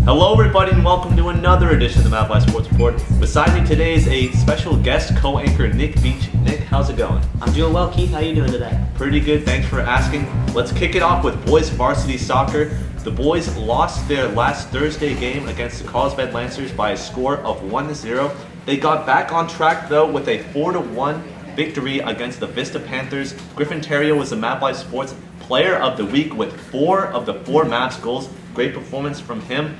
Hello everybody and welcome to another edition of the MavLife Sports Report. Beside me today is a special guest co-anchor, Nick Beach. Nick, how's it going? I'm doing well, Keith. How are you doing today? Pretty good, thanks for asking. Let's kick it off with boys varsity soccer. The boys lost their last Thursday game against the Carlsbad Lancers by a score of 1-0. They got back on track though with a 4-1 victory against the Vista Panthers. Griffin Theriot was the MavLife Sports Player of the Week with 4 of the 4 Mavs goals. Great performance from him.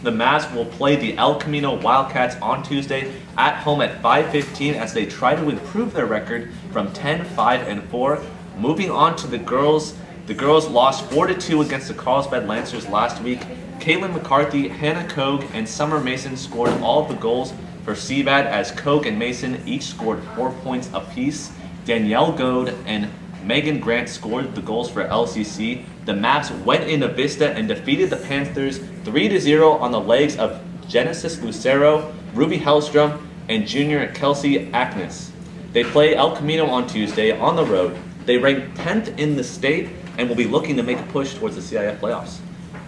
The Mavs will play the El Camino Wildcats on Tuesday at home at 5:15 as they try to improve their record from 10-5-4. Moving on to the girls lost 4-2 against the Carlsbad Lancers last week. Caitlin McCarthy, Hannah Koch, and Summer Mason scored all of the goals for CVAD as Koch and Mason each scored 4 points apiece. Danielle Goad and Megan Grant scored the goals for LCC. The Mavs went into Vista and defeated the Panthers 3-0 on the legs of Genesis Lucero, Ruby Hellstrom, and junior Kelsey Ackness. They play El Camino on Tuesday on the road. They rank 10th in the state and will be looking to make a push towards the CIF playoffs.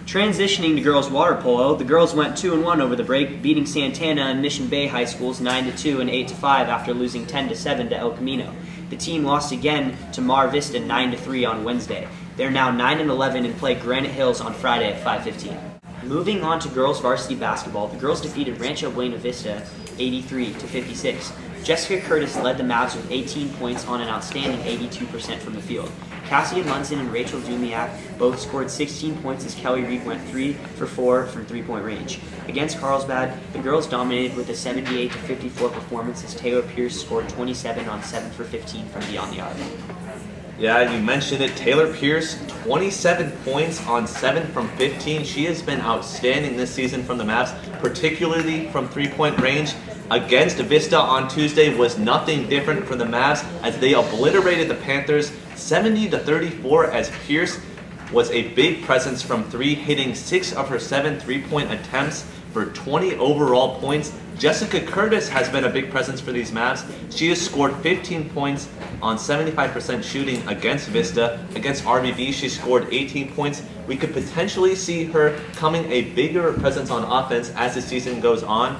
Transitioning to girls water polo, the girls went 2-1 over the break, beating Santana and Mission Bay High Schools 9-2 and 8-5 after losing 10-7 to El Camino. The team lost again to Mar Vista 9-3 on Wednesday. They're now 9-11 and play Granite Hills on Friday at 5:15. Moving on to girls varsity basketball, the girls defeated Rancho Buena Vista 83-56. Jessica Curtis led the Mavs with 18 points on an outstanding 82% from the field. Cassia Munson and Rachel Dumiak both scored 16 points as Kelly Reed went 3 for 4 from three-point range. Against Carlsbad, the girls dominated with a 78-54 performance as Taylor Pierce scored 27 on 7 for 15 from beyond the arc. Yeah, you mentioned it. Taylor Pierce, 27 points on 7 from 15. She has been outstanding this season from the Mavs, particularly from three-point range. Against Vista on Tuesday was nothing different for the Mavs as they obliterated the Panthers 70-34 as Pierce was a big presence from 3, hitting 6 of her 7 three-point attempts for 20 overall points. Jessica Curtis has been a big presence for these Mavs. She has scored 15 points on 75% shooting against Vista. Against RVV, she scored 18 points. We could potentially see her coming a bigger presence on offense as the season goes on.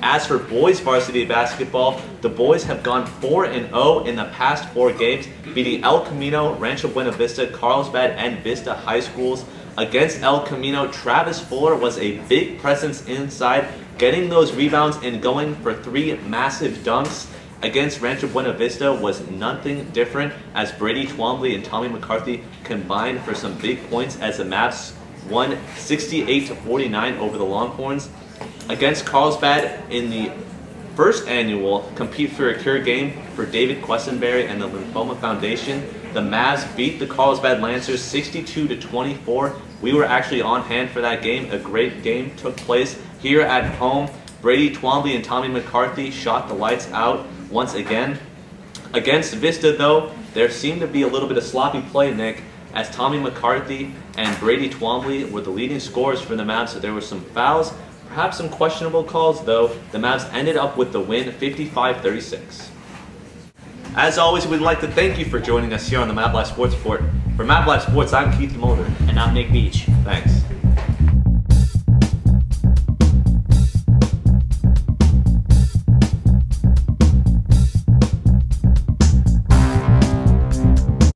As for boys varsity basketball, the boys have gone 4-0 in the past 4 games, beating El Camino, Rancho Buena Vista, Carlsbad, and Vista High Schools. Against El Camino, Travis Fuller was a big presence inside, getting those rebounds and going for 3 massive dunks. Against Rancho Buena Vista was nothing different as Brady Twombly and Tommy McCarthy combined for some big points as the Mavs won 68-49 over the Longhorns. Against Carlsbad in the first annual Compete for a Cure game for David Questenberry and the Lymphoma Foundation, the Mavs beat the Carlsbad Lancers 62-24. We were actually on hand for that game. A great game took place here at home. Brady Twombly and Tommy McCarthy shot the lights out once again. Against Vista though, there seemed to be a little bit of sloppy play, Nick, as Tommy McCarthy and Brady Twombly were the leading scorers for the Mavs, so there were some fouls. Perhaps some questionable calls, though. The Mavs ended up with the win, 55-36. As always, we'd like to thank you for joining us here on the MavLife Sports Report. For MavLife Sports, I'm Keith Demolder. And I'm Nick Beach. Thanks.